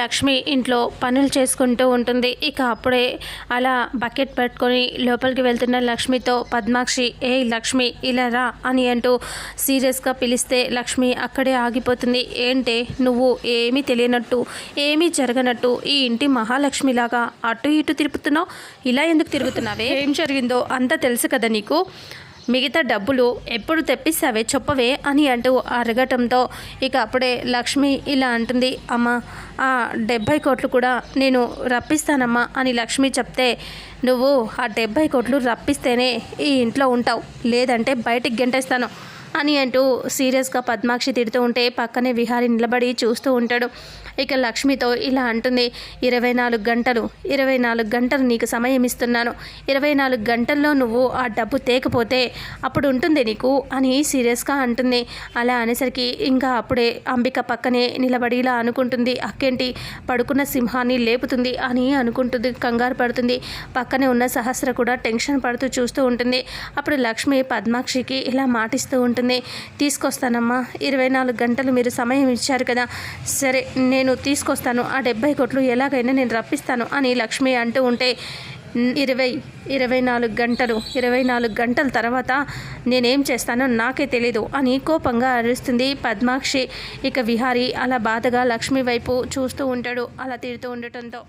లక్ష్మి ఇంట్లో పనులు చేసుకుంటూ ఉంటుంది. ఇక అప్పుడే అలా బకెట్ పెట్టుకొని లోపలికి వెళ్తున్న లక్ష్మితో పద్మాక్షి, ఏ లక్ష్మి ఇలా రా అని అంటూ సీరియస్గా పిలిస్తే లక్ష్మి అక్కడే ఆగిపోతుంది. ఏంటే నువ్వు ఏమీ తెలియనట్టు, ఏమీ జరగనట్టు ఈ ఇంటి మహాలక్ష్మిలాగా అటు ఇటు తిరుగుతున్నావు? ఇలా ఎందుకు తిరుగుతున్నావే? ఏం జరిగిందో అంతా తెలుసు కదా నీకు. మిగతా డబ్బులు ఎప్పుడు తెప్పిస్తావే చెప్పవే అని అంటూ అరగటంతో ఇక అప్పుడే లక్ష్మి ఇలా అంటుంది. అమ్మ, ఆ 70 కోట్లు కూడా నేను రప్పిస్తానమ్మా అని లక్ష్మి చెప్తే, నువ్వు ఆ 70 కోట్లు రప్పిస్తేనే ఈ ఇంట్లో ఉంటావు, లేదంటే బయటికి గెంటేస్తాను అని అంటూ సీరియస్గా పద్మాక్షి తిడుతూ ఉంటే పక్కనే విహారి నిలబడి చూస్తూ ఉంటాడు. ఇక లక్ష్మితో ఇలా అంటుంది. 24 గంటలు నీకు సమయం ఇస్తున్నాను. 24 గంటల్లో నువ్వు ఆ డబ్బు తేకపోతే అప్పుడు ఉంటుంది నీకు అని సీరియస్గా అంటుంది. అలా అనేసరికి ఇంకా అప్పుడే అంబిక పక్కనే నిలబడి ఇలా అనుకుంటుంది. అక్కేంటి పడుకున్న సింహాన్ని లేపుతుంది అని అనుకుంటుంది, కంగారు పడుతుంది. పక్కనే ఉన్న సహస్ర కూడా టెన్షన్ పడుతూ చూస్తూ ఉంటుంది. అప్పుడు లక్ష్మి పద్మాక్షికి ఇలా మాటిస్తూ ఉంటుంది. తీసుకొస్తానమ్మా, 24 గంటలు మీరు సమయం ఇచ్చారు కదా, సరే నేను తీసుకొస్తాను, ఆ 70 కోట్లు ఎలాగైనా నేను రప్పిస్తాను అని లక్ష్మి అంటూ ఉంటే 24 గంటల తర్వాత నేనేం చేస్తానో నాకే తెలీదు అని కోపంగా అరుస్తుంది పద్మాక్షి. ఇక విహారి అలా బాధగా లక్ష్మి వైపు చూస్తూ ఉంటాడు, అలా తిడుతూ ఉండటంతో.